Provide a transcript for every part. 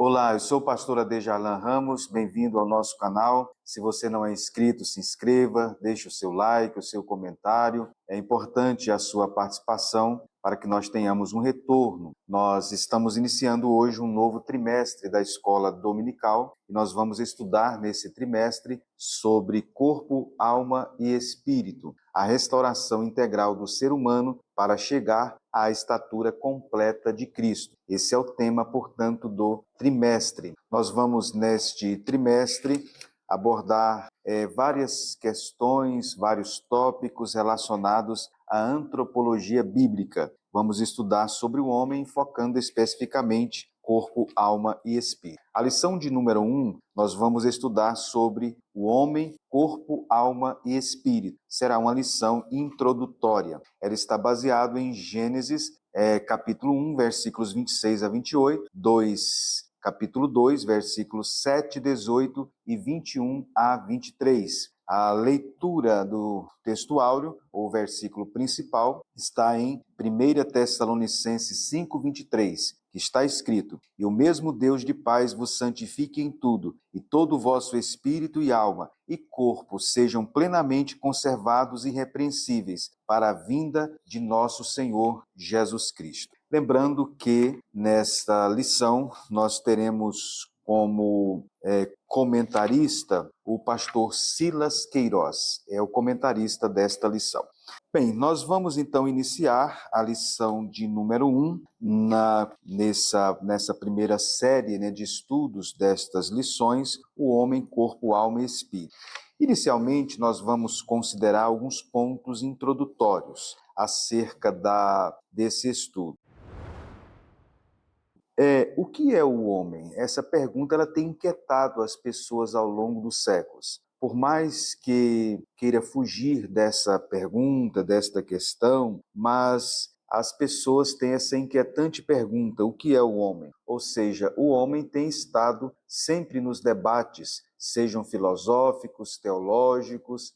Olá, eu sou o pastor Adejalan Ramos, bem-vindo ao nosso canal. Se você não é inscrito, se inscreva, deixe o seu like, o seu comentário. É importante a sua participação para que nós tenhamos um retorno. Nós estamos iniciando hoje um novo trimestre da escola dominical e nós vamos estudar nesse trimestre sobre corpo, alma e espírito, a restauração integral do ser humano para chegar à estatura completa de Cristo. Esse é o tema, portanto, do trimestre. Nós vamos, neste trimestre, abordar várias questões, vários tópicos relacionados à antropologia bíblica. Vamos estudar sobre o homem, focando especificamente corpo, alma e espírito. A lição de número 1, nós vamos estudar sobre o homem, corpo, alma e espírito. Será uma lição introdutória. Ela está baseada em Gênesis, capítulo 1, versículos 26 a 28, capítulo 2, versículos 7, 18 e 21 a 23. A leitura do texto áureo, ou versículo principal, está em 1 Tessalonicenses 5, 23, que está escrito: "E o mesmo Deus de paz vos santifique em tudo, e todo o vosso espírito e alma e corpo sejam plenamente conservados e irrepreensíveis para a vinda de nosso Senhor Jesus Cristo." Lembrando que nesta lição nós teremos como comentarista o pastor Silas Queiroz, é o comentarista desta lição. Bem, nós vamos então iniciar a lição de número 1 nessa primeira série, de estudos destas lições, o homem, corpo, alma e espírito. Inicialmente, nós vamos considerar alguns pontos introdutórios acerca desse estudo. O que é o homem? Essa pergunta ela tem inquietado as pessoas ao longo dos séculos. Por mais que queira fugir dessa pergunta, desta questão, mas as pessoas têm essa inquietante pergunta: o que é o homem? Ou seja, o homem tem estado sempre nos debates, sejam filosóficos, teológicos,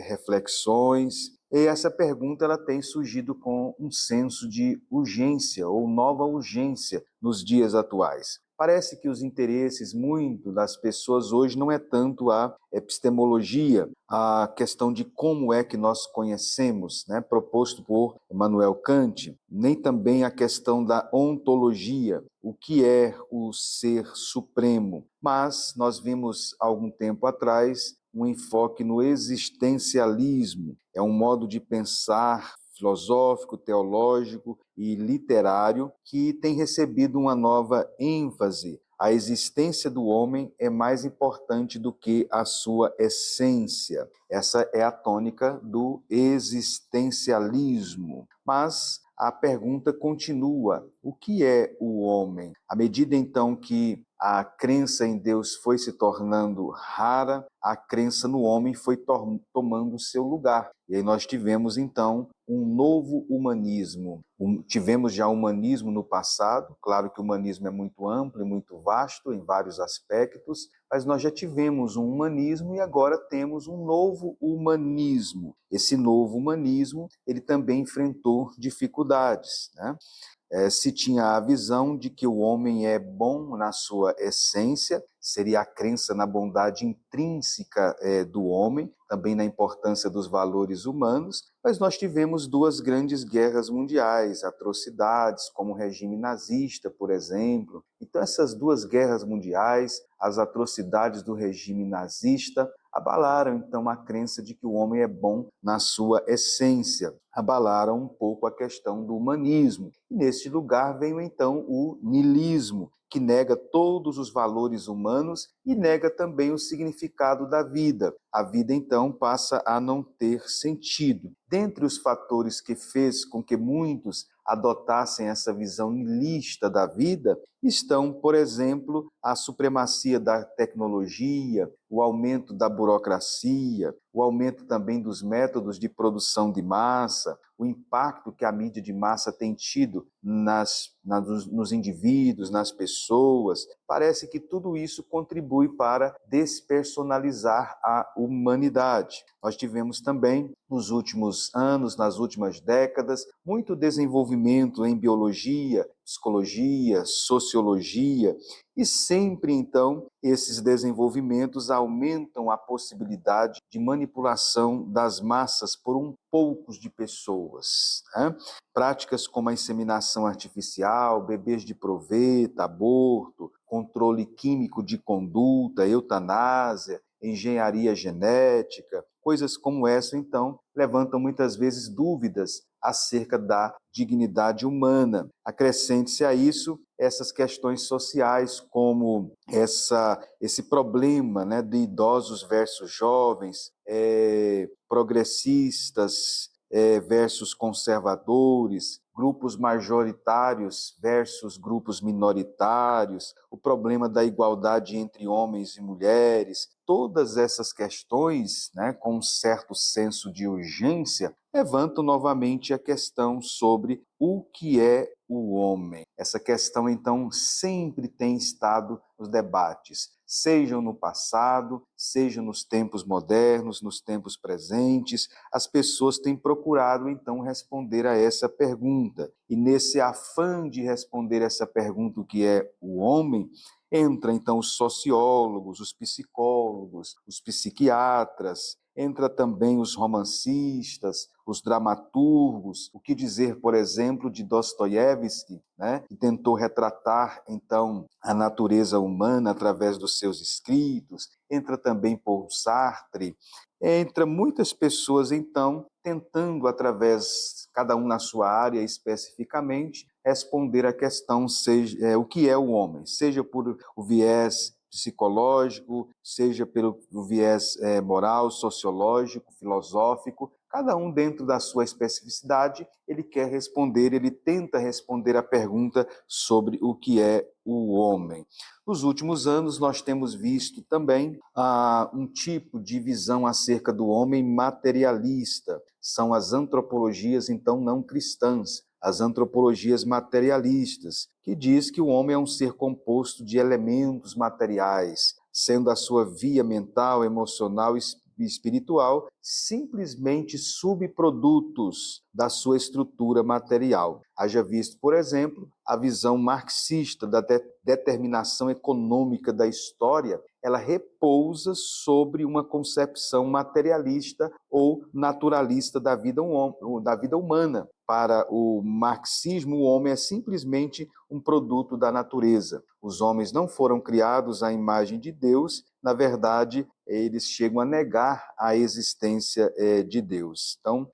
reflexões. E essa pergunta ela tem surgido com um senso de urgência ou nova urgência nos dias atuais. Parece que os interesses muito das pessoas hoje não é tanto a epistemologia, a questão de como é que nós conhecemos, proposto por Immanuel Kant, nem também a questão da ontologia, o que é o ser supremo. Mas nós vimos algum tempo atrás um enfoque no existencialismo. É um modo de pensar filosófico, teológico e literário que tem recebido uma nova ênfase. A existência do homem é mais importante do que a sua essência. Essa é a tônica do existencialismo. Mas a pergunta continua: o que é o homem? À medida então que a crença em Deus foi se tornando rara, a crença no homem foi tomando o seu lugar. E aí nós tivemos então um novo humanismo. Tivemos já humanismo no passado, claro que o humanismo é muito amplo e muito vasto em vários aspectos, mas nós já tivemos um humanismo e agora temos um novo humanismo. Esse novo humanismo, ele também enfrentou dificuldades, se tinha a visão de que o homem é bom na sua essência, seria a crença na bondade intrínseca do homem, também na importância dos valores humanos, mas nós tivemos duas grandes guerras mundiais, atrocidades como o regime nazista, por exemplo. Então essas duas guerras mundiais, as atrocidades do regime nazista, abalaram então a crença de que o homem é bom na sua essência, abalaram um pouco a questão do humanismo. E neste lugar veio então o niilismo, que nega todos os valores humanos e nega também o significado da vida. A vida, então, passa a não ter sentido. Dentre os fatores que fez com que muitos adotassem essa visão niilista da vida, estão, por exemplo, a supremacia da tecnologia, o aumento da burocracia, o aumento também dos métodos de produção de massa, o impacto que a mídia de massa tem tido nos indivíduos, nas pessoas. Parece que tudo isso contribui para despersonalizar a humanidade. Nós tivemos também, nos últimos anos, nas últimas décadas, muito desenvolvimento em biologia, psicologia, sociologia, e sempre, então, esses desenvolvimentos aumentam a possibilidade de manipulação das massas por poucos de pessoas, né? Práticas como a inseminação artificial, bebês de proveta, aborto, controle químico de conduta, eutanásia, engenharia genética, coisas como essa, então, levantam muitas vezes dúvidas acerca da dignidade humana. Acrescente-se a isso essas questões sociais, como esse problema, né, de idosos versus jovens, progressistas versus conservadores, grupos majoritários versus grupos minoritários, o problema da igualdade entre homens e mulheres, todas essas questões, né, com um certo senso de urgência, levantam novamente a questão sobre o que é o homem. Essa questão, então, sempre tem estado nos debates, sejam no passado, sejam nos tempos modernos, nos tempos presentes, as pessoas têm procurado, então, responder a essa pergunta. E nesse afã de responder essa pergunta, o que é o homem, entra, então, os sociólogos, os psicólogos, os psiquiatras, entra também os romancistas, os dramaturgos, o que dizer, por exemplo, de Dostoiévski, né, que tentou retratar, então, a natureza humana através dos seus escritos, entra também Paul Sartre, entra muitas pessoas, então, tentando, através, cada um na sua área especificamente, responder à questão, seja, o que é o homem, seja por o viés psicológico, seja pelo viés moral, sociológico, filosófico, cada um dentro da sua especificidade, ele quer responder, ele tenta responder a pergunta sobre o que é o homem. Nos últimos anos, nós temos visto também um tipo de visão acerca do homem materialista, são as antropologias, então, não cristãs, as antropologias materialistas, que diz que o homem é um ser composto de elementos materiais, sendo a sua via mental, emocional e espiritual simplesmente subprodutos da sua estrutura material. Haja visto, por exemplo, a visão marxista da determinação econômica da história, ela repousa sobre uma concepção materialista ou naturalista da vida humana. Para o marxismo, o homem é simplesmente um produto da natureza. Os homens não foram criados à imagem de Deus, na verdade, eles chegam a negar a existência de Deus. Então,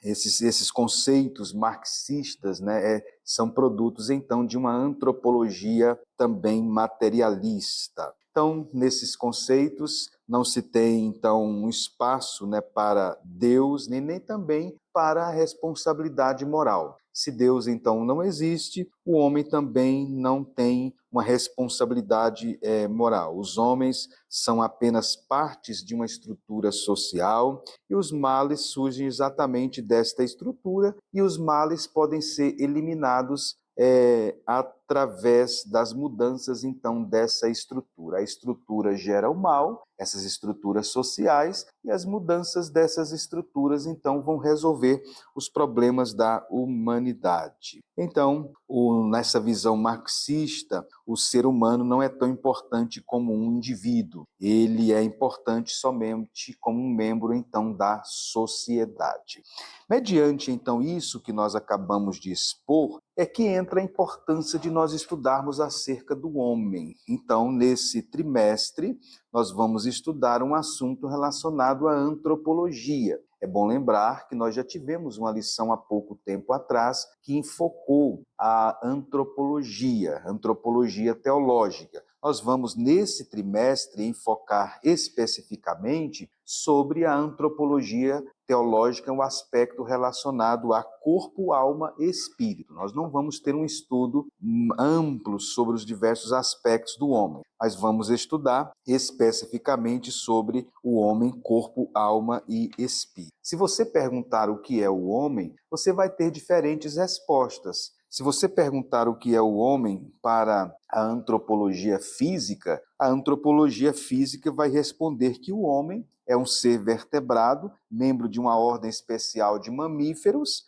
esses conceitos marxistas, né, são produtos, então, de uma antropologia também materialista. Então, nesses conceitos, não se tem, então, um espaço, né, para Deus, nem também para a responsabilidade moral. Se Deus, então, não existe, o homem também não tem uma responsabilidade moral. Os homens são apenas partes de uma estrutura social e os males surgem exatamente desta estrutura e os males podem ser eliminados através das mudanças, então, dessa estrutura. A estrutura gera o mal, essas estruturas sociais, e as mudanças dessas estruturas, então, vão resolver os problemas da humanidade. Então, nessa visão marxista, o ser humano não é tão importante como um indivíduo. Ele é importante somente como um membro, então, da sociedade. Mediante, então, isso que nós acabamos de expor, é que entra a importância de nós estudarmos acerca do homem. Então, nesse trimestre, nós vamos estudar um assunto relacionado à antropologia. É bom lembrar que nós já tivemos uma lição há pouco tempo atrás que enfocou a antropologia teológica. Nós vamos, nesse trimestre, enfocar especificamente sobre a antropologia teológica, o aspecto relacionado a corpo, alma e espírito. Nós não vamos ter um estudo amplo sobre os diversos aspectos do homem, mas vamos estudar especificamente sobre o homem, corpo, alma e espírito. Se você perguntar o que é o homem, você vai ter diferentes respostas. Se você perguntar o que é o homem para a antropologia física, a antropologia física vai responder que o homem é um ser vertebrado, membro de uma ordem especial de mamíferos,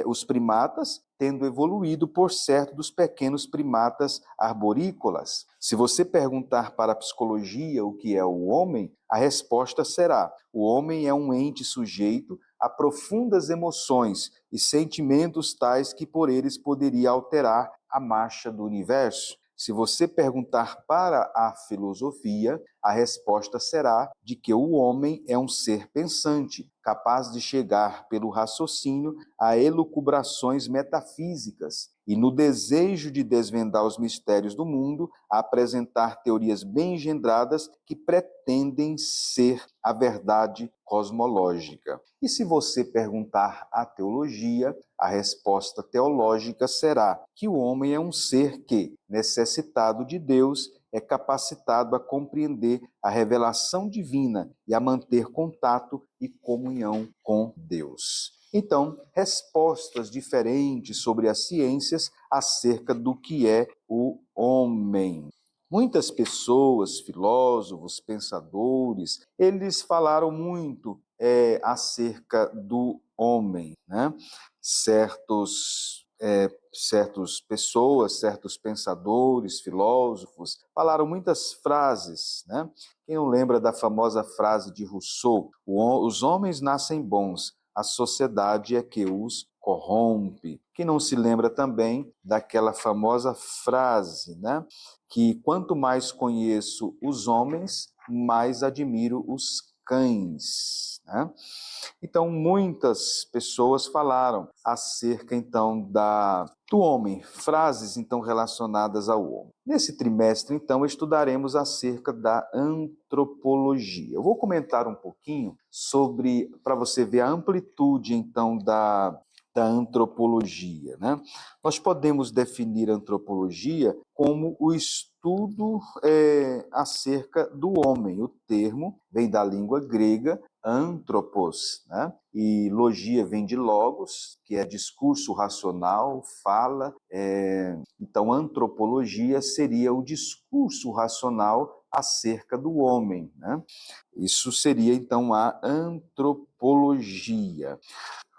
os primatas, tendo evoluído por certo dos pequenos primatas arborícolas. Se você perguntar para a psicologia o que é o homem, a resposta será: o homem é um ente sujeito a profundas emoções e sentimentos tais que por eles poderia alterar a marcha do universo. Se você perguntar para a filosofia, a resposta será de que o homem é um ser pensante, capaz de chegar pelo raciocínio a elucubrações metafísicas e, no desejo de desvendar os mistérios do mundo, a apresentar teorias bem engendradas que pretendem ser a verdade cosmológica. E se você perguntar à teologia, a resposta teológica será que o homem é um ser que, necessitado de Deus, é capacitado a compreender a revelação divina e a manter contato e comunhão com Deus. Então, respostas diferentes sobre as ciências acerca do que é o homem. Muitas pessoas, filósofos, pensadores, eles falaram muito acerca do homem, né? Certas pessoas, certos pensadores, filósofos, falaram muitas frases, né? Quem não lembra da famosa frase de Rousseau: os homens nascem bons, a sociedade é que os corrompe. Quem não se lembra também daquela famosa frase, né? Que quanto mais conheço os homens, mais admiro os cães, né? Então, muitas pessoas falaram acerca, então, do homem, frases, então, relacionadas ao homem. Nesse trimestre, então, estudaremos acerca da antropologia. Eu vou comentar um pouquinho sobre, para você ver a amplitude, então, da antropologia, né? Nós podemos definir a antropologia como o estudo acerca do homem. O termo vem da língua grega anthropos, né? E logia vem de logos, que é discurso racional, fala. Então, antropologia seria o discurso racional acerca do homem, né? Isso seria, então, a antropologia.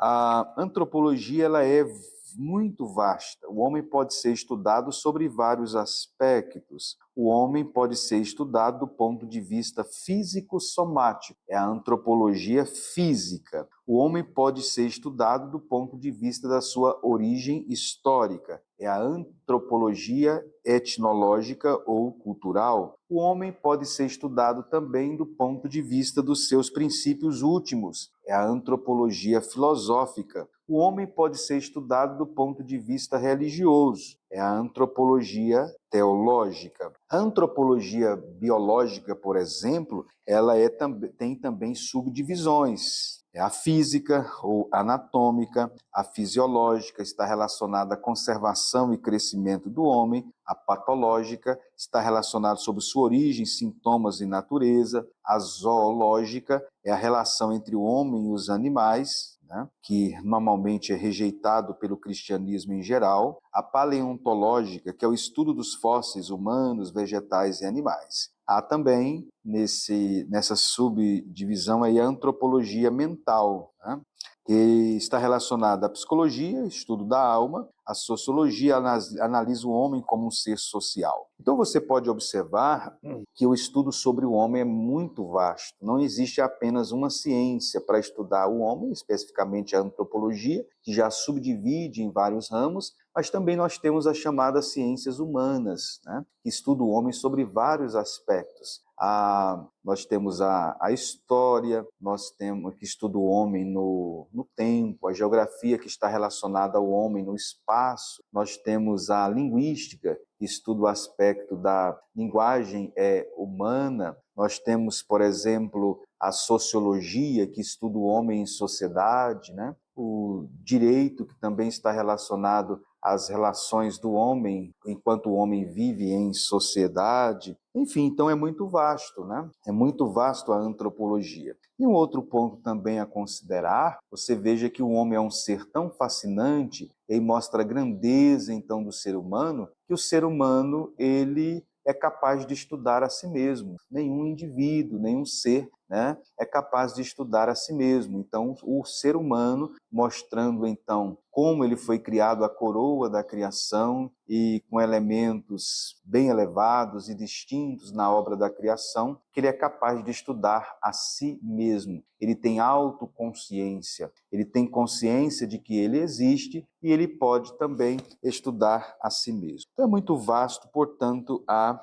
A antropologia ela é muito vasta. O homem pode ser estudado sobre vários aspectos. O homem pode ser estudado do ponto de vista físico-somático, é a antropologia física. O homem pode ser estudado do ponto de vista da sua origem histórica, é a antropologia etnológica ou cultural. O homem pode ser estudado também do ponto de vista dos seus princípios últimos, é a antropologia filosófica. O homem pode ser estudado do ponto de vista religioso, é a antropologia teológica. A antropologia biológica, por exemplo, ela tem também subdivisões. É a física ou anatômica, a fisiológica está relacionada à conservação e crescimento do homem, a patológica está relacionada sobre sua origem, sintomas e natureza, a zoológica é a relação entre o homem e os animais, né, que normalmente é rejeitado pelo cristianismo em geral, a paleontológica, que é o estudo dos fósseis humanos, vegetais e animais. Há também, nessa subdivisão, aí, a antropologia mental, né, que está relacionada à psicologia, estudo da alma, a sociologia analisa o homem como um ser social. Então você pode observar que o estudo sobre o homem é muito vasto. Não existe apenas uma ciência para estudar o homem, especificamente a antropologia, que já subdivide em vários ramos, mas também nós temos as chamadas ciências humanas, né, que estudam o homem sobre vários aspectos. Nós temos a história, nós temos que estuda o homem no tempo, a geografia que está relacionada ao homem no espaço, nós temos a linguística, que estuda o aspecto da linguagem humana, nós temos, por exemplo, a sociologia, que estuda o homem em sociedade, né? O direito, que também está relacionado às relações do homem enquanto o homem vive em sociedade. Enfim, então é muito vasto, né? É muito vasto a antropologia. E um outro ponto também a considerar, você veja que o homem é um ser tão fascinante e mostra a grandeza, então, do ser humano, que o ser humano, ele é capaz de estudar a si mesmo. Nenhum indivíduo, nenhum ser, né, é capaz de estudar a si mesmo. Então, o ser humano, mostrando então como ele foi criado, a coroa da criação, e com elementos bem elevados e distintos na obra da criação, que ele é capaz de estudar a si mesmo. Ele tem autoconsciência, ele tem consciência de que ele existe e ele pode também estudar a si mesmo. Então é muito vasto, portanto, a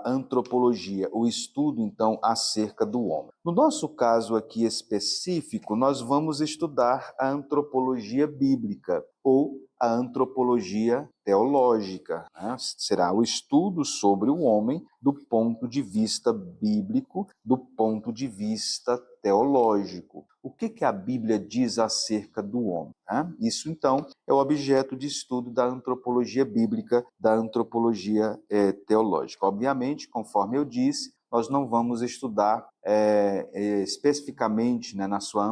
antropologia, o estudo, então, acerca do homem. No nosso caso aqui específico, nós vamos estudar a antropologia bíblica, ou a antropologia teológica, né? Será o estudo sobre o homem do ponto de vista bíblico, do ponto de vista teológico. O que a Bíblia diz acerca do homem, né? Isso, então, é o objeto de estudo da antropologia bíblica, da antropologia teológica. Obviamente, conforme eu disse, nós não vamos estudar especificamente, né, na sua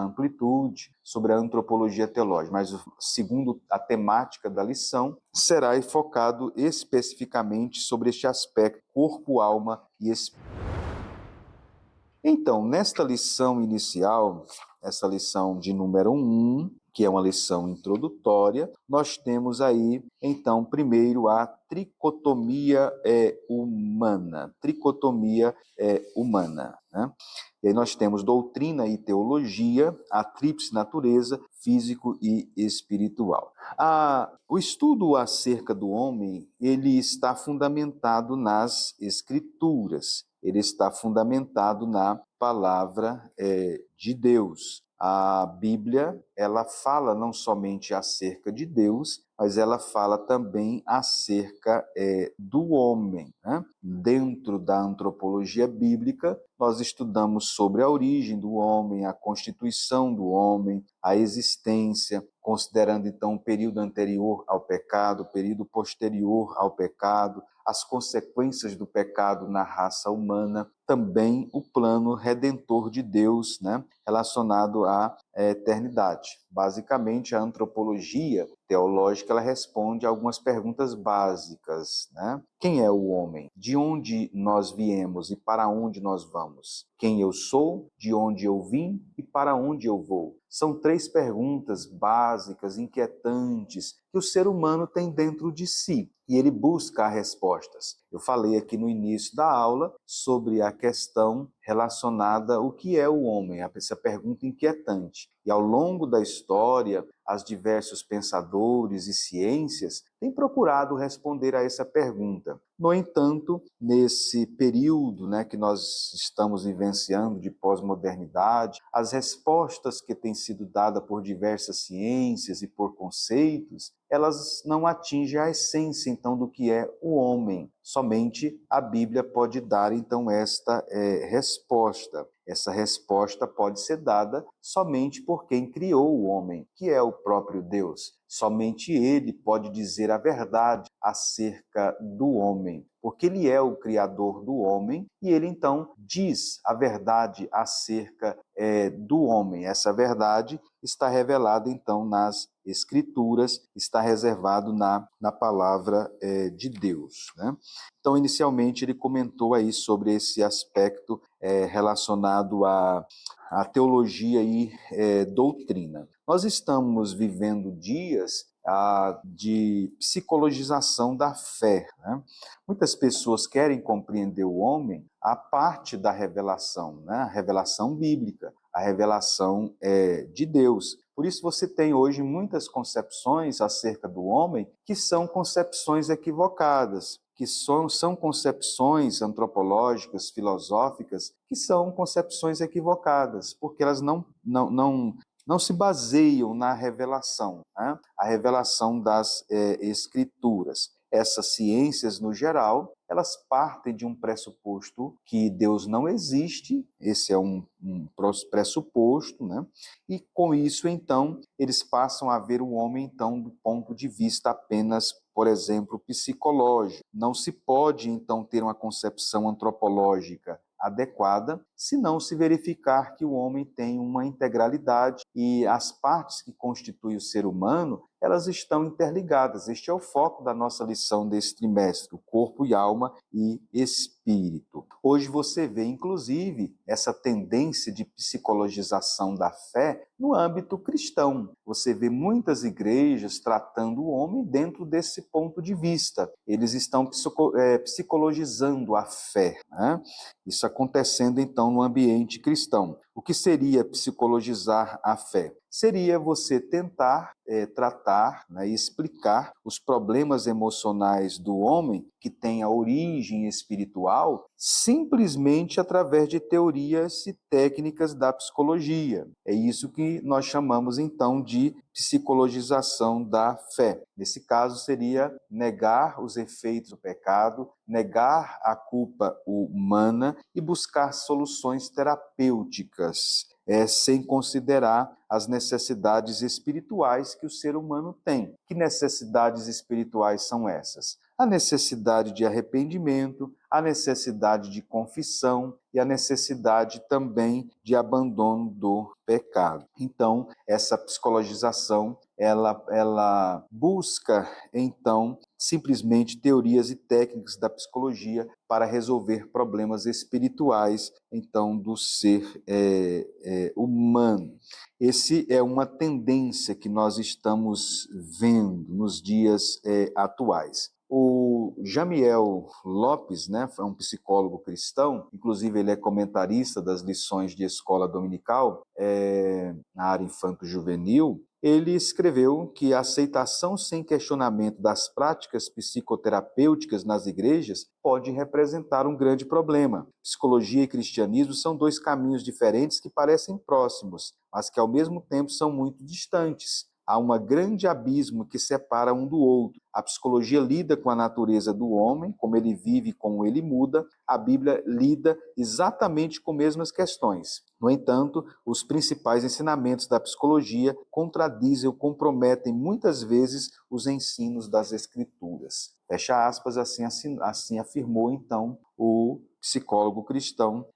amplitude, sobre a antropologia teológica, mas segundo a temática da lição, será focado especificamente sobre este aspecto corpo, alma e espírito. Então, nesta lição inicial, essa lição de número 1, que é uma lição introdutória, nós temos aí, então, primeiro a tricotomia humana. Tricotomia humana, né? E aí nós temos doutrina e teologia, a tríplice natureza, físico e espiritual. O estudo acerca do homem, ele está fundamentado nas escrituras. Ele está fundamentado na palavra de Deus. A Bíblia, ela fala não somente acerca de Deus, mas ela fala também acerca do homem, né? Dentro da antropologia bíblica, nós estudamos sobre a origem do homem, a constituição do homem, a existência, considerando então o período anterior ao pecado, o período posterior ao pecado, as consequências do pecado na raça humana, também o plano redentor de Deus, né, relacionado à eternidade. Basicamente, a antropologia teológica ela responde a algumas perguntas básicas, né? Quem é o homem? De onde nós viemos e para onde nós vamos? Quem eu sou? De onde eu vim e para onde eu vou? São 3 perguntas básicas, inquietantes, que o ser humano tem dentro de si e ele busca respostas. Eu falei aqui no início da aula sobre a questão relacionada ao que é o homem, essa pergunta inquietante. E ao longo da história, os diversos pensadores e ciências têm procurado responder a essa pergunta. No entanto, nesse período, né, que nós estamos vivenciando de pós-modernidade, as respostas que têm sido dadas por diversas ciências e por conceitos, elas não atingem a essência, então, do que é o homem. Somente a Bíblia pode dar, então, esta resposta. Essa resposta pode ser dada somente por quem criou o homem, que é o próprio Deus. Somente ele pode dizer a verdade acerca do homem, porque ele é o criador do homem e ele então diz a verdade acerca do homem. Essa verdade está revelada então nas Escrituras, está reservado na palavra de Deus, né? Então, inicialmente, ele comentou aí sobre esse aspecto relacionado à teologia e doutrina. Nós estamos vivendo dias de psicologização da fé, né? Muitas pessoas querem compreender o homem a parte da revelação, né? A revelação bíblica, a revelação de Deus. Por isso você tem hoje muitas concepções acerca do homem que são concepções equivocadas, que são concepções antropológicas, filosóficas, que são concepções equivocadas, porque elas não se baseiam na revelação, né? A revelação das Escrituras. Essas ciências, no geral, elas partem de um pressuposto que Deus não existe, esse é um pressuposto, né? E com isso, então, eles passam a ver o homem, então, do ponto de vista apenas, por exemplo, psicológico. Não se pode, então, ter uma concepção antropológica adequada, se não se verificar que o homem tem uma integralidade e as partes que constituem o ser humano, elas estão interligadas. Este é o foco da nossa lição desse trimestre, o corpo e alma e espírito. Hoje você vê, inclusive, essa tendência de psicologização da fé no âmbito cristão. Você vê muitas igrejas tratando o homem dentro desse ponto de vista. Eles estão psicologizando a fé, né? Isso acontecendo, então, no ambiente cristão. O que seria psicologizar a fé? Seria você tentar tratar, né, e explicar os problemas emocionais do homem que tem a origem espiritual simplesmente através de teorias e técnicas da psicologia. É isso que nós chamamos então de psicologização da fé. Nesse caso seria negar os efeitos do pecado, negar a culpa humana e buscar soluções terapêuticas, sem considerar as necessidades espirituais que o ser humano tem. Que necessidades espirituais são essas? A necessidade de arrependimento, a necessidade de confissão e a necessidade também de abandono do pecado. Então, essa psicologização, ela busca, então, simplesmente teorias e técnicas da psicologia para resolver problemas espirituais, então, do ser humano. Esse é uma tendência que nós estamos vendo nos dias atuais. O Jamiel Lopes, né, é um psicólogo cristão, inclusive ele é comentarista das lições de escola dominical na área infanto-juvenil. Ele escreveu que a aceitação sem questionamento das práticas psicoterapêuticas nas igrejas pode representar um grande problema. Psicologia e cristianismo são dois caminhos diferentes que parecem próximos, mas que ao mesmo tempo são muito distantes. Há um grande abismo que separa um do outro. A psicologia lida com a natureza do homem, como ele vive, como ele muda. A Bíblia lida exatamente com as mesmas questões. No entanto, os principais ensinamentos da psicologia contradizem ou comprometem muitas vezes os ensinos das Escrituras. Fecha aspas, assim afirmou então o psicólogo cristão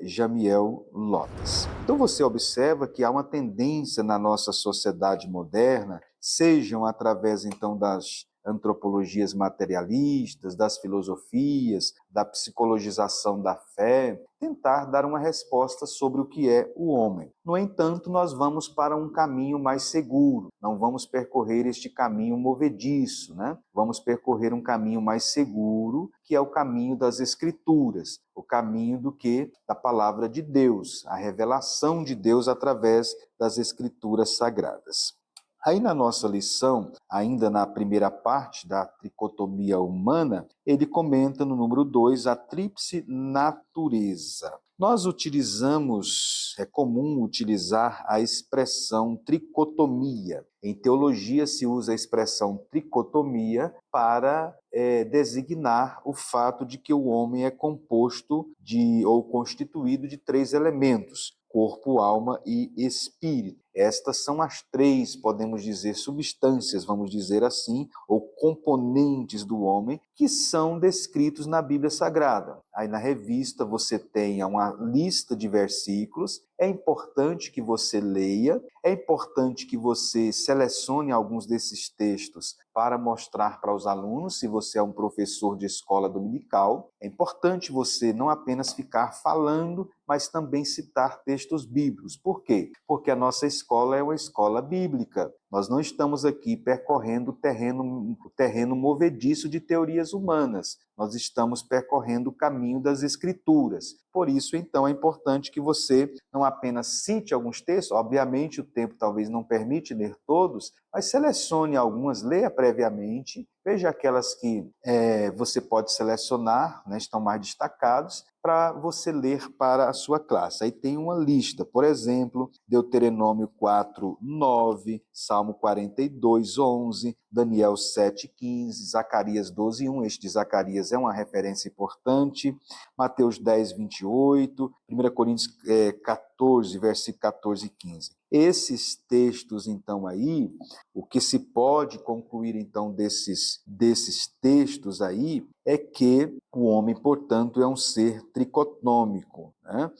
Jamiel Lopes. Então você observa que há uma tendência na nossa sociedade moderna, sejam através então das antropologias materialistas, das filosofias, da psicologização da fé, tentar dar uma resposta sobre o que é o homem. No entanto, nós vamos para um caminho mais seguro, não vamos percorrer este caminho movediço, né? Vamos percorrer um caminho mais seguro, que é o caminho das Escrituras, o caminho da palavra de Deus, a revelação de Deus através das Escrituras sagradas. Aí na nossa lição, ainda na primeira parte da tricotomia humana, ele comenta no número 2 a tríplice natureza. Nós é comum utilizar a expressão tricotomia. Em teologia se usa a expressão tricotomia para designar o fato de que o homem é composto ou constituído de 3 elementos: corpo, alma e espírito. Estas são as 3, podemos dizer, substâncias, vamos dizer assim, ou componentes do homem, que são descritos na Bíblia Sagrada. Aí na revista você tem uma lista de versículos. É importante que você leia, é importante que você selecione alguns desses textos para mostrar para os alunos, se você é um professor de escola dominical. É importante você não apenas ficar falando, mas também citar textos bíblicos. Por quê? Porque a nossa escola é uma escola bíblica. Nós não estamos aqui percorrendo o terreno movediço de teorias humanas. Nós estamos percorrendo o caminho das Escrituras. Por isso, então, é importante que você não apenas cite alguns textos, obviamente o tempo talvez não permite ler todos, mas selecione algumas, leia previamente, veja aquelas que você pode selecionar, né, estão mais destacados, para você ler para a sua classe. Aí tem uma lista, por exemplo, Deuteronômio 4:9, Salmo 42:11, Daniel 7:15, Zacarias 12:1, este de Zacarias é uma referência importante, Mateus 10:28, 1 Coríntios 14, versículo 14 e 15. Esses textos, então, aí, o que se pode concluir, então, desses textos aí, é que o homem, portanto, é um ser tricotômico, né?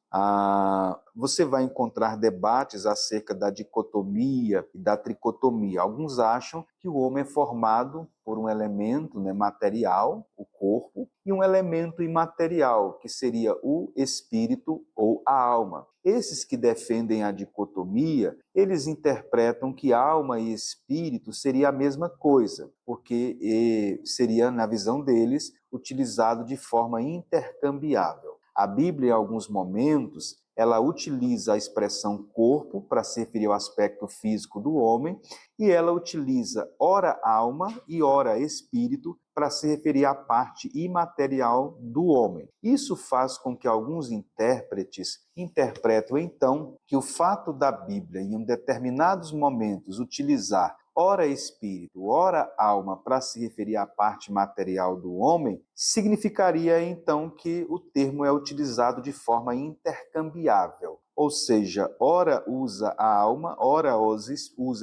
Você vai encontrar debates acerca da dicotomia e da tricotomia. Alguns acham que o homem é formado por um elemento, né, material, o corpo, e um elemento imaterial, que seria o espírito ou a alma. Esses que defendem a dicotomia, eles interpretam que alma e espírito seria a mesma coisa, porque seria, na visão deles, utilizado de forma intercambiável. A Bíblia, em alguns momentos, ela utiliza a expressão corpo para se referir ao aspecto físico do homem, e ela utiliza ora alma e ora espírito para se referir à parte imaterial do homem. Isso faz com que alguns intérpretes interpretem, então, que o fato da Bíblia, em determinados momentos, utilizar ora espírito, ora alma, para se referir à parte material do homem, significaria então que o termo é utilizado de forma intercambiável. Ou seja, ora usa a alma, ora usa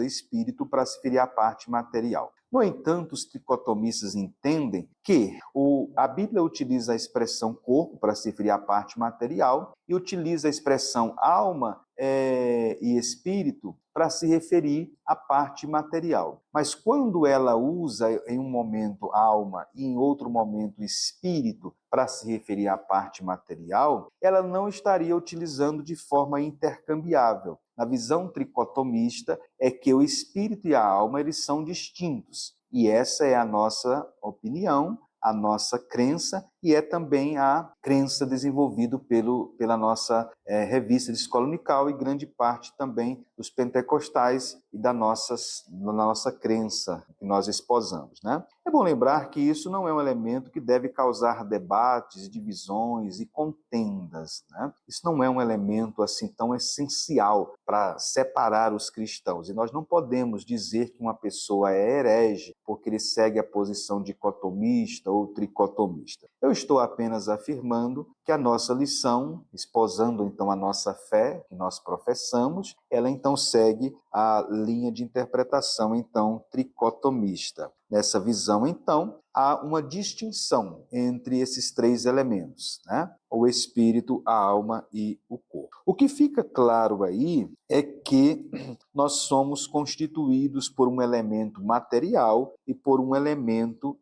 espírito para se referir à parte material. No entanto, os tricotomistas entendem que a Bíblia utiliza a expressão corpo para se referir à parte material e utiliza a expressão alma e espírito para se referir à parte material. Mas quando ela usa em um momento alma e em outro momento espírito para se referir à parte material, ela não estaria utilizando de forma intercambiável. Na visão tricotomista é que o espírito e a alma eles são distintos. E essa é a nossa opinião, a nossa crença, e é também a crença desenvolvida pela nossa revista de escola unical e grande parte também dos pentecostais e da nossa crença que nós esposamos, né? É bom lembrar que isso não é um elemento que deve causar debates, divisões e contendas, né? Isso não é um elemento assim tão essencial para separar os cristãos. E nós não podemos dizer que uma pessoa é herege porque ele segue a posição dicotomista ou tricotomista. Eu estou apenas afirmando que a nossa lição, esposando então a nossa fé que nós professamos, ela então segue a linha de interpretação então tricotomista. Nessa visão, então, há uma distinção entre esses três elementos, né? O espírito, a alma e o corpo. O que fica claro aí é que nós somos constituídos por um elemento material e por um elemento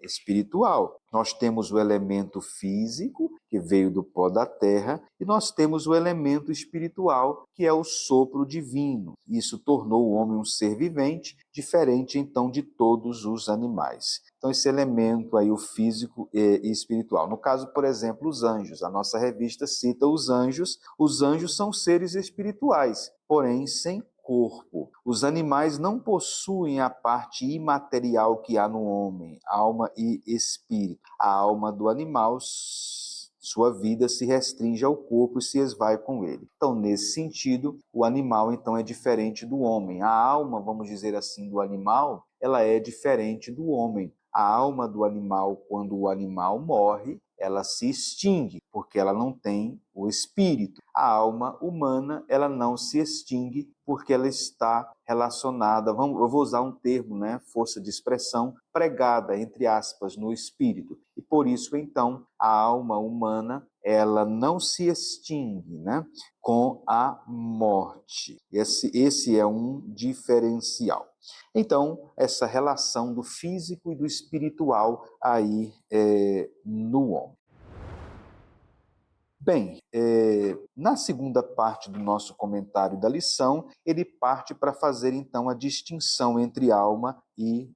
espiritual. Nós temos o elemento físico, que veio do pó da terra, e nós temos o elemento espiritual, que é o sopro divino. Isso tornou o homem um ser vivente, diferente então de todos os animais. Então esse elemento aí, o físico e espiritual. No caso, por exemplo, os anjos. A nossa revista cita os anjos. Os anjos são seres espirituais, porém sem corpo. Os animais não possuem a parte imaterial que há no homem, alma e espírito. A alma do animal, sua vida se restringe ao corpo e se esvai com ele. Então, nesse sentido, o animal então é diferente do homem. A alma, vamos dizer assim, do animal, ela é diferente do homem. A alma do animal, quando o animal morre, ela se extingue, porque ela não tem o espírito. A alma humana, ela não se extingue, porque ela está relacionada, eu vou usar um termo, né, força de expressão, pregada, entre aspas, no espírito. E por isso, então, a alma humana, ela não se extingue, né, com a morte. Esse é um diferencial. Então, essa relação do físico e do espiritual aí no homem. Bem, na segunda parte do nosso comentário da lição, ele parte para fazer então a distinção entre alma e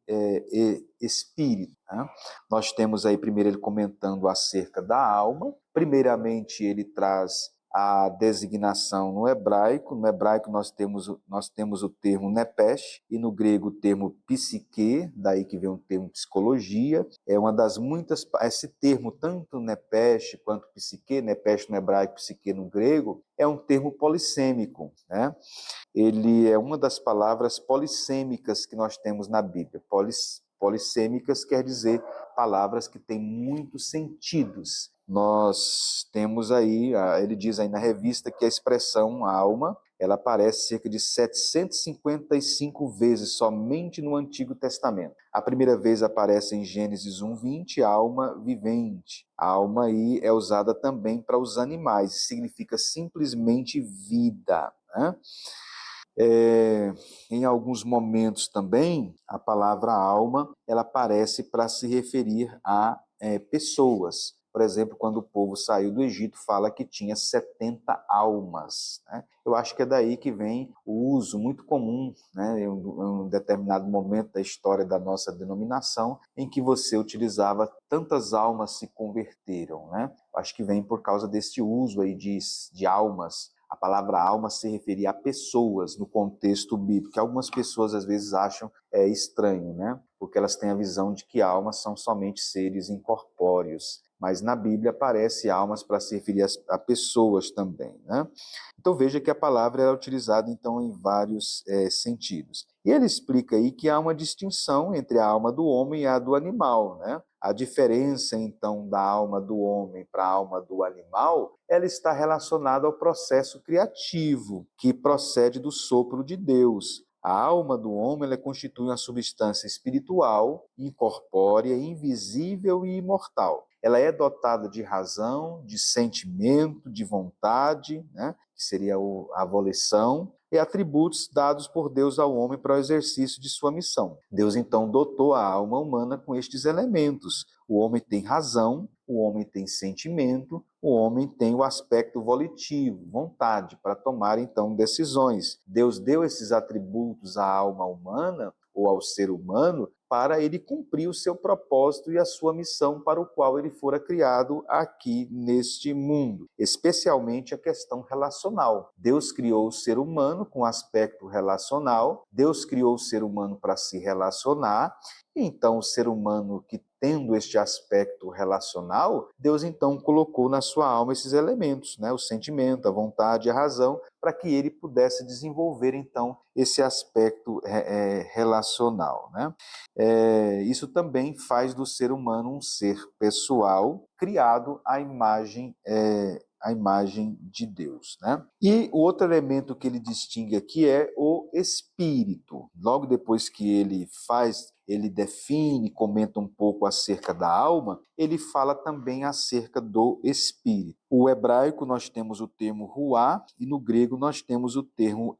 espírito, né? Nós temos aí primeiro ele comentando acerca da alma. Primeiramente ele traz a designação no hebraico. No hebraico nós temos o termo nepesh e no grego o termo psique, daí que vem o termo psicologia. É uma das muitas, esse termo, tanto nepesh quanto psique, nepesh no hebraico, psique no grego, é um termo polissêmico, né? Ele é uma das palavras polissêmicas que nós temos na Bíblia. Polissêmicas quer dizer palavras que têm muitos sentidos. Nós temos aí, ele diz aí na revista que a expressão alma, ela aparece cerca de 755 vezes somente no Antigo Testamento. A primeira vez aparece em Gênesis 1:20, alma vivente. A alma aí é usada também para os animais, significa simplesmente vida, né? Em alguns momentos também, a palavra alma, ela aparece para se referir a pessoas. Por exemplo, quando o povo saiu do Egito, fala que tinha 70 almas, né? Eu acho que é daí que vem o uso muito comum, né, em um determinado momento da história da nossa denominação, em que você utilizava tantas almas se converteram, né? Eu acho que vem por causa desse uso aí de almas. A palavra alma se referia a pessoas no contexto bíblico, que algumas pessoas às vezes acham estranho, né? Porque elas têm a visão de que almas são somente seres incorpóreos. Mas na Bíblia aparece almas para se referir a pessoas também, né? Então veja que a palavra é utilizada então em vários sentidos. E ele explica aí que há uma distinção entre a alma do homem e a do animal, né? A diferença, então, da alma do homem para a alma do animal, ela está relacionada ao processo criativo, que procede do sopro de Deus. A alma do homem ela constitui uma substância espiritual, incorpórea, invisível e imortal. Ela é dotada de razão, de sentimento, de vontade, né? Que seria a volição, e atributos dados por Deus ao homem para o exercício de sua missão. Deus, então, dotou a alma humana com estes elementos. O homem tem razão, o homem tem sentimento, o homem tem o aspecto volitivo, vontade, para tomar, então, decisões. Deus deu esses atributos à alma humana, ou ao ser humano, para ele cumprir o seu propósito e a sua missão para o qual ele fora criado aqui neste mundo, especialmente a questão relacional. Deus criou o ser humano com aspecto relacional, Deus criou o ser humano para se relacionar, e então o ser humano que tendo este aspecto relacional, Deus então colocou na sua alma esses elementos, né? O sentimento, a vontade, a razão, para que ele pudesse desenvolver então esse aspecto relacional, né? Isso também faz do ser humano um ser pessoal, criado à imagem de Deus, né? E o outro elemento que ele distingue aqui é o espírito. Logo depois que ele define, comenta um pouco acerca da alma, ele fala também acerca do espírito. O hebraico nós temos o termo ruá e no grego nós temos o termo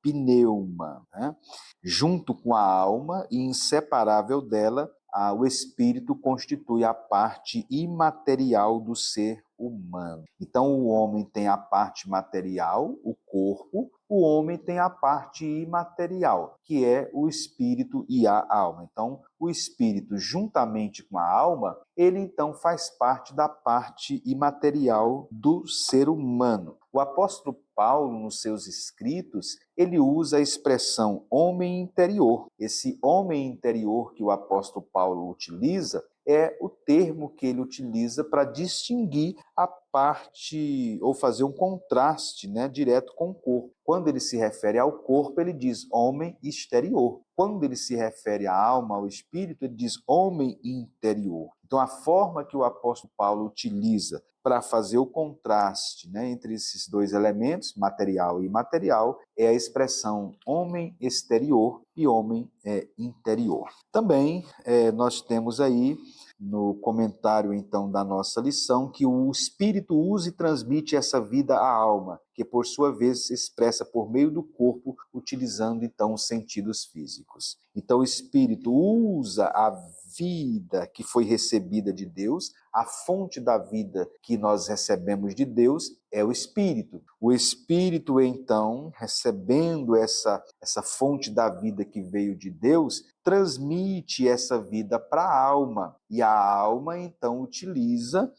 pneuma, né? Junto com a alma e inseparável dela, o espírito constitui a parte imaterial do ser humano. Então, o homem tem a parte material, o corpo, o homem tem a parte imaterial, que é o espírito e a alma. Então, o espírito, juntamente com a alma, ele então faz parte da parte imaterial do ser humano. O apóstolo Paulo, nos seus escritos, ele usa a expressão homem interior. Esse homem interior que o apóstolo Paulo utiliza é o termo que ele utiliza para distinguir a parte, ou fazer um contraste, né, direto com o corpo. Quando ele se refere ao corpo, ele diz homem exterior. Quando ele se refere à alma, ao espírito, ele diz homem interior. Então, a forma que o apóstolo Paulo utiliza para fazer o contraste, né, entre esses dois elementos, material e imaterial, é a expressão homem exterior e homem interior. Também nós temos aí no comentário, então, da nossa lição, que o espírito usa e transmite essa vida à alma, que, por sua vez, se expressa por meio do corpo, utilizando, então, os sentidos físicos. Então, o espírito usa a vida que foi recebida de Deus, a fonte da vida que nós recebemos de Deus é o Espírito. O Espírito, então, recebendo essa fonte da vida que veio de Deus, transmite essa vida para a alma. E a alma, então, utiliza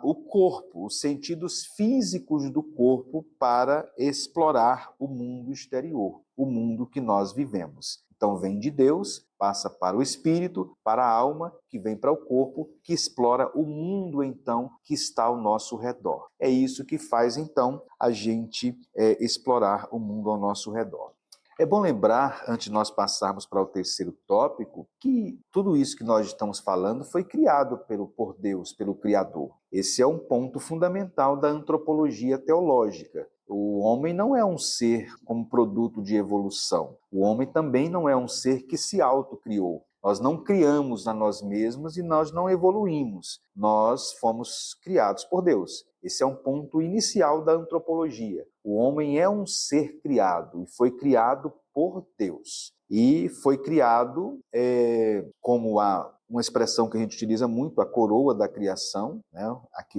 o corpo, os sentidos físicos do corpo para explorar o mundo exterior, o mundo que nós vivemos. Então, vem de Deus, passa para o espírito, para a alma, que vem para o corpo, que explora o mundo, então, que está ao nosso redor. É isso que faz, então, a gente explorar o mundo ao nosso redor. É bom lembrar, antes de nós passarmos para o terceiro tópico, que tudo isso que nós estamos falando foi criado por Deus, pelo Criador. Esse é um ponto fundamental da antropologia teológica. O homem não é um ser como produto de evolução. O homem também não é um ser que se autocriou. Nós não criamos a nós mesmos e nós não evoluímos. Nós fomos criados por Deus. Esse é um ponto inicial da antropologia. O homem é um ser criado e foi criado por Deus. E foi criado como uma expressão que a gente utiliza muito, a coroa da criação, né?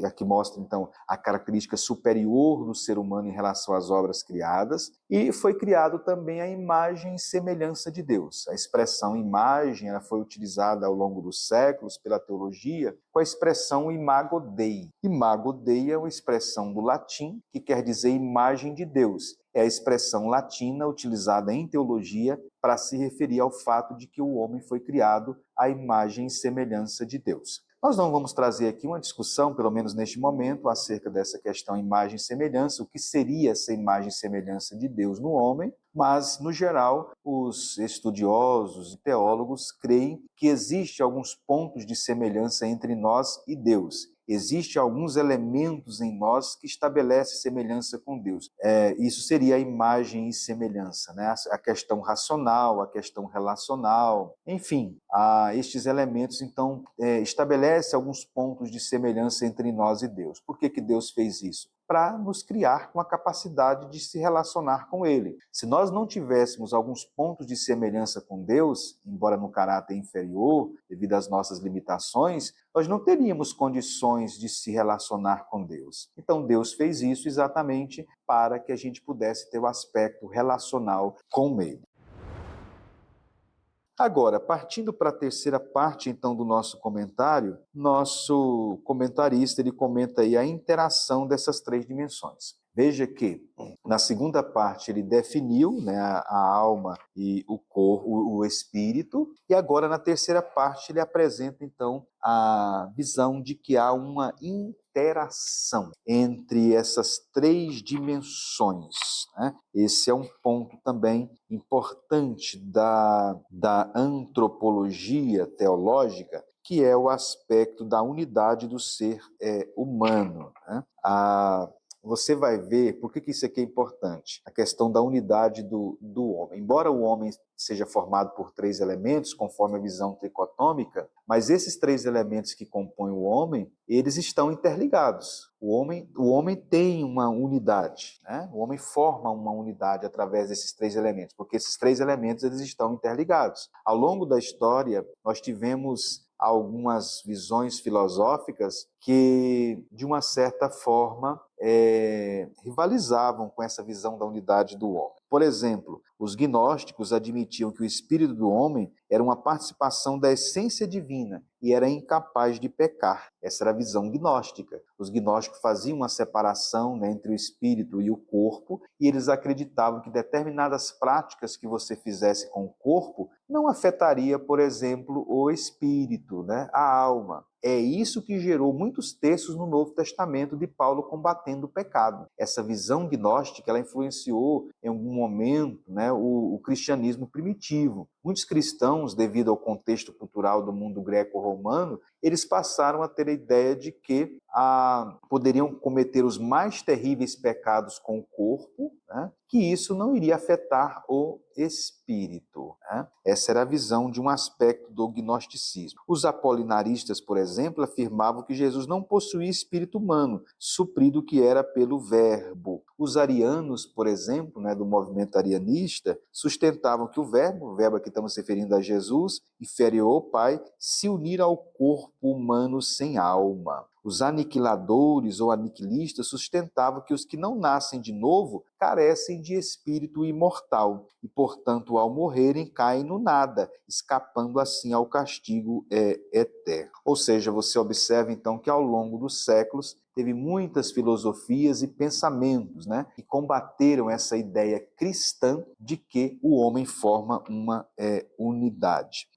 Aqui mostra, então, a característica superior do ser humano em relação às obras criadas, e foi criado também a imagem e semelhança de Deus. A expressão imagem ela foi utilizada ao longo dos séculos pela teologia com a expressão imago Dei. Imago Dei é uma expressão do latim que quer dizer imagem de Deus. É a expressão latina utilizada em teologia para se referir ao fato de que o homem foi criado à imagem e semelhança de Deus. Nós não vamos trazer aqui uma discussão, pelo menos neste momento, acerca dessa questão imagem e semelhança, o que seria essa imagem e semelhança de Deus no homem, mas, no geral, os estudiosos e teólogos creem que existem alguns pontos de semelhança entre nós e Deus. Existem alguns elementos em nós que estabelecem semelhança com Deus. Isso seria a imagem e semelhança, né? A questão racional, a questão relacional, enfim, estes elementos, então, estabelecem alguns pontos de semelhança entre nós e Deus. Por que Deus fez isso? Para nos criar com a capacidade de se relacionar com Ele. Se nós não tivéssemos alguns pontos de semelhança com Deus, embora no caráter inferior, devido às nossas limitações, nós não teríamos condições de se relacionar com Deus. Então Deus fez isso exatamente para que a gente pudesse ter o aspecto relacional com Ele. Agora, partindo para a terceira parte, então, do nosso comentário, nosso comentarista ele comenta aí a interação dessas três dimensões. Veja que, na segunda parte, ele definiu, né, a alma e o corpo, o espírito, e agora, na terceira parte, ele apresenta, então, a visão de que há uma interação entre essas três dimensões, né? Esse é um ponto também importante da antropologia teológica, que é o aspecto da unidade do ser humano, né? Você vai ver, por que isso aqui é importante? A questão da unidade do homem. Embora o homem seja formado por três elementos, conforme a visão tricotômica, mas esses três elementos que compõem o homem, eles estão interligados. O homem tem uma unidade, né? O homem forma uma unidade através desses três elementos, porque esses três elementos eles estão interligados. Ao longo da história, nós tivemos algumas visões filosóficas que, de uma certa forma, rivalizavam com essa visão da unidade do homem. Por exemplo, os gnósticos admitiam que o espírito do homem era uma participação da essência divina e era incapaz de pecar. Essa era a visão gnóstica. Os gnósticos faziam uma separação, né, entre o espírito e o corpo, e eles acreditavam que determinadas práticas que você fizesse com o corpo não afetaria, por exemplo, o espírito, né, a alma. É isso que gerou muitos textos no Novo Testamento de Paulo combatendo o pecado. Essa visão gnóstica, ela influenciou em algum momento, né, o cristianismo primitivo. Muitos cristãos, devido ao contexto cultural do mundo greco-romano, eles passaram a ter a ideia de que poderiam cometer os mais terríveis pecados com o corpo, né, que isso não iria afetar o espírito, né? Essa era a visão de um aspecto do gnosticismo. Os apolinaristas, por exemplo, afirmavam que Jesus não possuía espírito humano, suprido que era pelo verbo. Os arianos, por exemplo, né, do movimento arianista, sustentavam que o verbo a que estamos se referindo a Jesus, inferior ao Pai, se unir ao corpo humano sem alma. Os aniquiladores ou aniquilistas sustentavam que os que não nascem de novo carecem de espírito imortal e, portanto, ao morrerem, caem no nada, escapando assim ao castigo eterno. Ou seja, você observa então que ao longo dos séculos teve muitas filosofias e pensamentos, né, que combateram essa ideia cristã de que o homem forma uma unidade.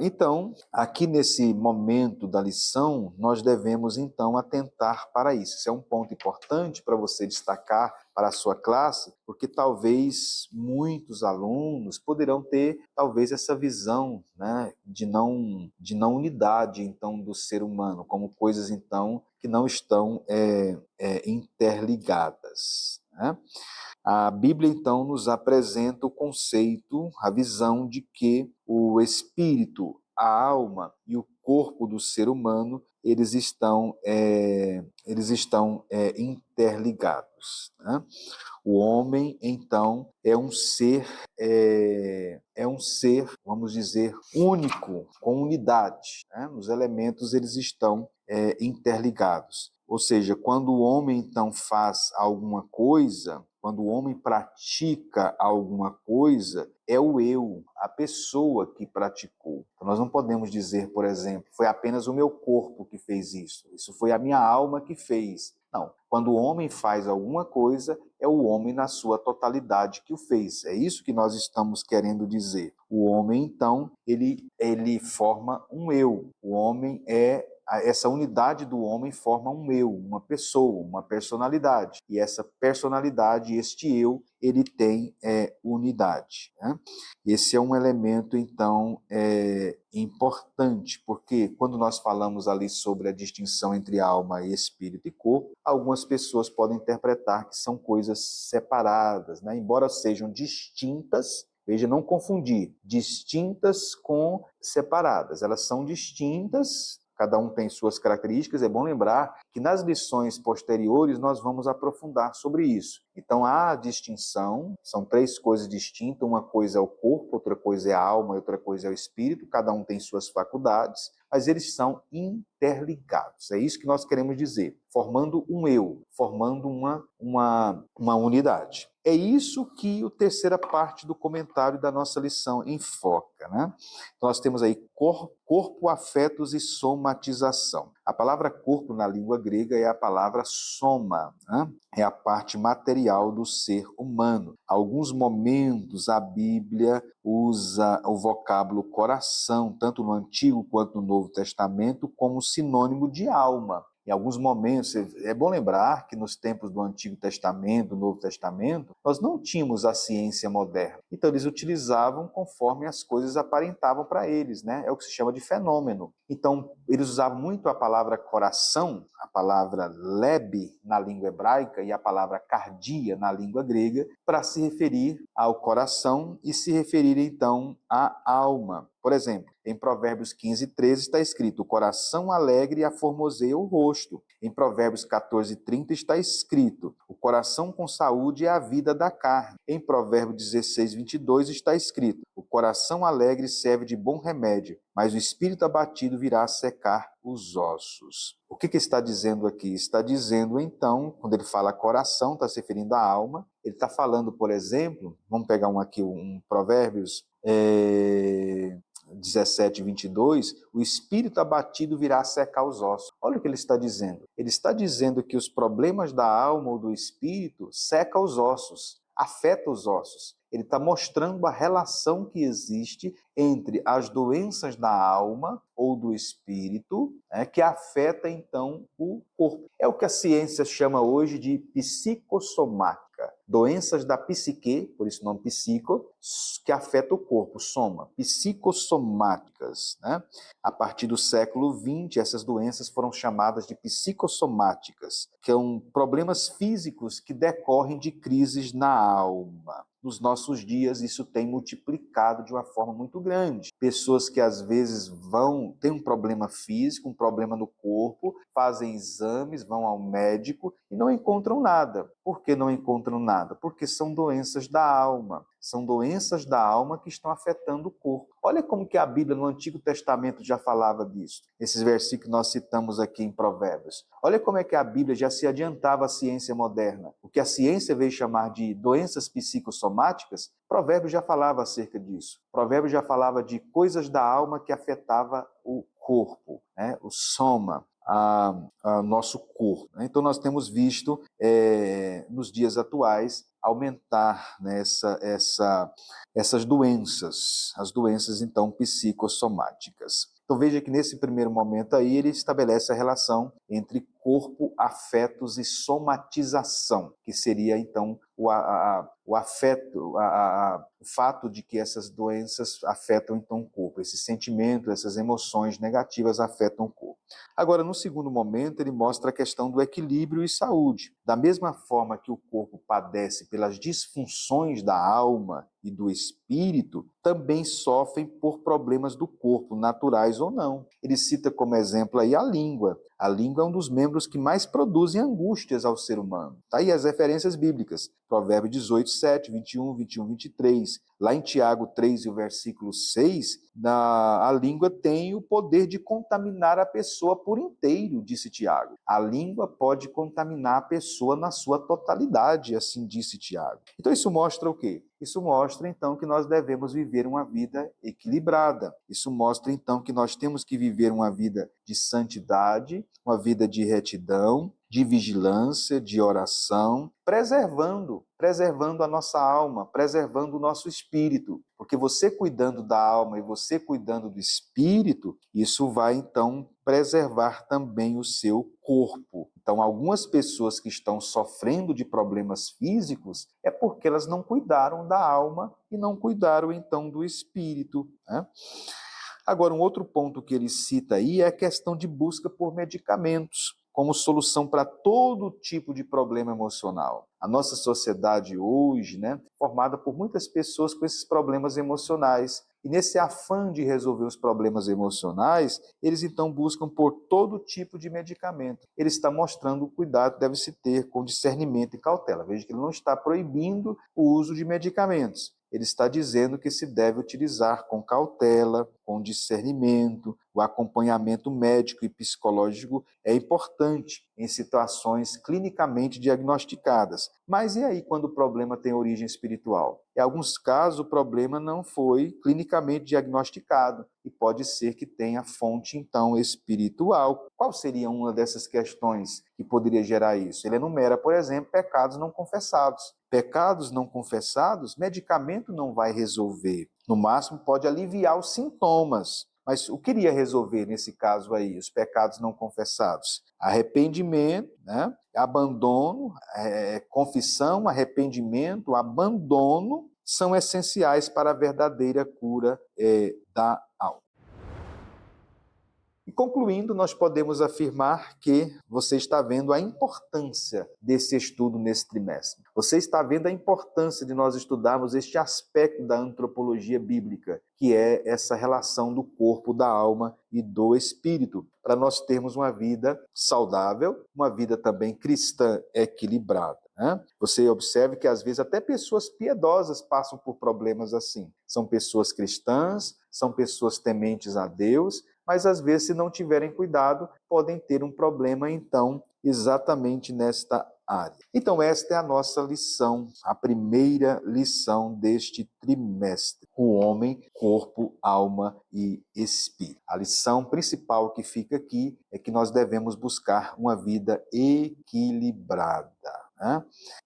Então, aqui nesse momento da lição, nós devemos então atentar para isso. Isso é um ponto importante para você destacar para a sua classe, porque talvez muitos alunos poderão ter talvez essa visão, né, de não unidade então do ser humano, como coisas então que não estão interligadas, né? A Bíblia, então, nos apresenta o conceito, a visão de que o espírito, a alma e o corpo do ser humano, eles eles estão interligados, né? O homem, então, é um ser, vamos dizer, único, com unidade, né? Os elementos, eles estão interligados. Ou seja, quando o homem, então, faz alguma coisa, quando o homem pratica alguma coisa, é o eu, a pessoa que praticou. Então, nós não podemos dizer, por exemplo, foi apenas o meu corpo que fez isso, isso foi a minha alma que fez. Não, quando o homem faz alguma coisa, é o homem na sua totalidade que o fez. É isso que nós estamos querendo dizer. O homem, então, ele forma um eu. O homem essa unidade do homem forma um eu, uma pessoa, uma personalidade. E essa personalidade, este eu, ele tem unidade, né? Esse é um elemento, então, importante, porque quando nós falamos ali sobre a distinção entre alma, espírito e corpo, algumas pessoas podem interpretar que são coisas separadas, né? Embora sejam distintas. Veja, não confundir distintas com separadas. Elas são distintas, cada um tem suas características. É bom lembrar que nas lições posteriores nós vamos aprofundar sobre isso. Então, há distinção, são três coisas distintas. Uma coisa é o corpo, outra coisa é a alma, outra coisa é o espírito. Cada um tem suas faculdades, mas eles são interligados. É isso que nós queremos dizer, formando um eu, formando uma unidade. É isso que a terceira parte do comentário da nossa lição enfoca, né? Então, nós temos aí corpo, afetos e somatização. A palavra corpo na língua grega é a palavra soma, né? É a parte material do ser humano. Em alguns momentos a Bíblia usa o vocábulo coração, tanto no Antigo quanto no Novo Testamento, como sinônimo de alma. Em alguns momentos, é bom lembrar que nos tempos do Antigo Testamento, do Novo Testamento, nós não tínhamos a ciência moderna. Então, eles utilizavam conforme as coisas aparentavam para eles, né? É o que se chama de fenômeno. Então, eles usavam muito a palavra coração, a palavra lebe na língua hebraica e a palavra cardia na língua grega, para se referir ao coração e se referir, então, à alma. Por exemplo, em Provérbios 15:13 está escrito: o coração alegre aformoseia o rosto. Em Provérbios 14:30 está escrito: o coração com saúde é a vida da carne. Em Provérbios 16:22 está escrito: o coração alegre serve de bom remédio, mas o espírito abatido virá a secar os ossos. O que está dizendo aqui? Está dizendo, então, quando ele fala coração, está se referindo à alma. Ele está falando, por exemplo, vamos pegar um Provérbios 17:22, o espírito abatido virá a secar os ossos. Olha o que ele está dizendo. Ele está dizendo que os problemas da alma ou do espírito secam os ossos, afetam os ossos. Ele está mostrando a relação que existe entre as doenças da alma ou do espírito, né, que afeta, então, o corpo. É o que a ciência chama hoje de psicossomática. Doenças da psique, por isso o nome psico, que afeta o corpo, soma, psicossomáticas, né? A partir do século XX, essas doenças foram chamadas de psicossomáticas, que são problemas físicos que decorrem de crises na alma. Nos nossos dias, isso tem multiplicado de uma forma muito grande. Pessoas que às vezes têm um problema físico, um problema no corpo, fazem exames, vão ao médico e não encontram nada. Por que não encontram nada? Porque são doenças da alma. São doenças da alma que estão afetando o corpo. Olha como que a Bíblia no Antigo Testamento já falava disso. Esses versículos que nós citamos aqui em Provérbios. Olha como é que a Bíblia já se adiantava à ciência moderna. O que a ciência veio chamar de doenças psicossomáticas, Provérbios já falava acerca disso. Provérbios já falava de coisas da alma que afetava o corpo, né? O soma. A nosso corpo. Então, nós temos visto, nos dias atuais, aumentar, né, essas doenças, as doenças, então, psicossomáticas. Então, veja que nesse primeiro momento aí, ele estabelece a relação entre corpo, afetos e somatização, que seria, então, o afeto, o fato de que essas doenças afetam, então, o corpo. Esse sentimento, essas emoções negativas afetam o corpo. Agora, no segundo momento, ele mostra a questão do equilíbrio e saúde. Da mesma forma que o corpo padece pelas disfunções da alma, e do espírito também sofrem por problemas do corpo, naturais ou não. Ele cita como exemplo aí a língua. A língua é um dos membros que mais produzem angústias ao ser humano. Tá aí as referências bíblicas. Provérbio 18, 7, 21, 21, 23. Lá em Tiago 3, e o versículo 6, a língua tem o poder de contaminar a pessoa por inteiro, disse Tiago. A língua pode contaminar a pessoa na sua totalidade, assim disse Tiago. Então isso mostra o quê? Isso mostra, então, que nós devemos viver uma vida equilibrada. Isso mostra, então, que nós temos que viver uma vida de santidade, uma vida de retidão, de vigilância, de oração, preservando a nossa alma, preservando o nosso espírito. Porque você cuidando da alma e você cuidando do espírito, isso vai, então, preservar também o seu corpo. Então, algumas pessoas que estão sofrendo de problemas físicos é porque elas não cuidaram da alma e não cuidaram, então, do espírito, né? Agora, um outro ponto que ele cita aí é a questão de busca por medicamentos como solução para todo tipo de problema emocional. A nossa sociedade hoje, né, formada por muitas pessoas com esses problemas emocionais. E nesse afã de resolver os problemas emocionais, eles então buscam por todo tipo de medicamento. Ele está mostrando o cuidado que deve se ter com discernimento e cautela. Veja que ele não está proibindo o uso de medicamentos. Ele está dizendo que se deve utilizar com cautela, com discernimento. O acompanhamento médico e psicológico é importante em situações clinicamente diagnosticadas. Mas e aí quando o problema tem origem espiritual? Em alguns casos, o problema não foi clinicamente diagnosticado e pode ser que tenha fonte, então, espiritual. Qual seria uma dessas questões que poderia gerar isso? Ele enumera, por exemplo, pecados não confessados. Pecados não confessados, medicamento não vai resolver. No máximo, pode aliviar os sintomas. Mas o que iria resolver nesse caso aí, os pecados não confessados? Arrependimento, né? Abandono, confissão, arrependimento, abandono são essenciais para a verdadeira cura da alma. E concluindo, nós podemos afirmar que você está vendo a importância desse estudo nesse trimestre. Você está vendo a importância de nós estudarmos este aspecto da antropologia bíblica, que é essa relação do corpo, da alma e do espírito, para nós termos uma vida saudável, uma vida também cristã equilibrada. Você observe que às vezes até pessoas piedosas passam por problemas assim. São pessoas cristãs, são pessoas tementes a Deus, mas às vezes, se não tiverem cuidado, podem ter um problema, então, exatamente nesta área. Então, esta é a nossa lição, a primeira lição deste trimestre. O homem, corpo, alma e espírito. A lição principal que fica aqui é que nós devemos buscar uma vida equilibrada.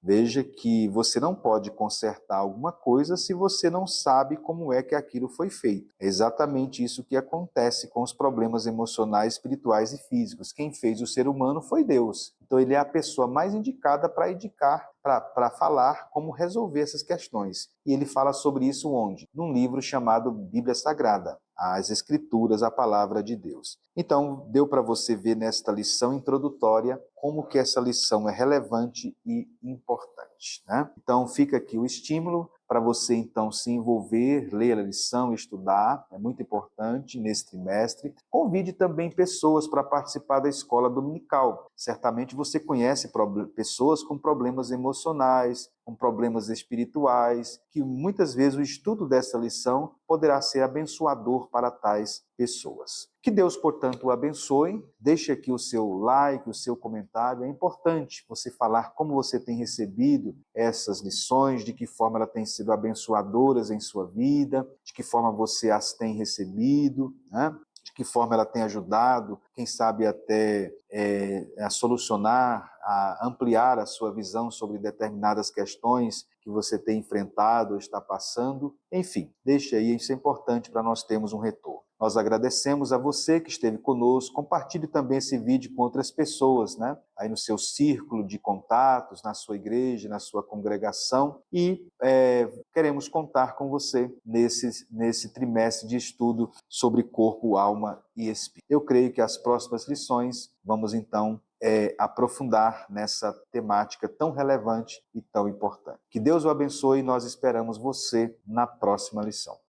Veja que você não pode consertar alguma coisa se você não sabe como é que aquilo foi feito. É exatamente isso que acontece com os problemas emocionais, espirituais e físicos. Quem fez o ser humano foi Deus. Então ele é a pessoa mais indicada para indicar, para falar como resolver essas questões. E ele fala sobre isso onde? Num livro chamado Bíblia Sagrada, as Escrituras, a Palavra de Deus. Então, deu para você ver nesta lição introdutória como que essa lição é relevante e importante, né? Então, fica aqui o estímulo para você, então, se envolver, ler a lição, estudar, é muito importante nesse trimestre. Convide também pessoas para participar da escola dominical. Certamente você conhece pessoas com problemas emocionais, com problemas espirituais, que muitas vezes o estudo dessa lição poderá ser abençoador para tais pessoas. Que Deus, portanto, o abençoe. Deixe aqui o seu like, o seu comentário. É importante você falar como você tem recebido essas lições, de que forma elas têm sido abençoadoras em sua vida, de que forma você as tem recebido, né? De que forma ela tem ajudado, quem sabe até a solucionar, a ampliar a sua visão sobre determinadas questões que você tem enfrentado ou está passando. Enfim, deixe aí, isso é importante para nós termos um retorno. Nós agradecemos a você que esteve conosco. Compartilhe também esse vídeo com outras pessoas, né? Aí no seu círculo de contatos, na sua igreja, na sua congregação. E queremos contar com você nesse trimestre de estudo sobre corpo, alma e espírito. Eu creio que as próximas lições vamos então aprofundar nessa temática tão relevante e tão importante. Que Deus o abençoe e nós esperamos você na próxima lição.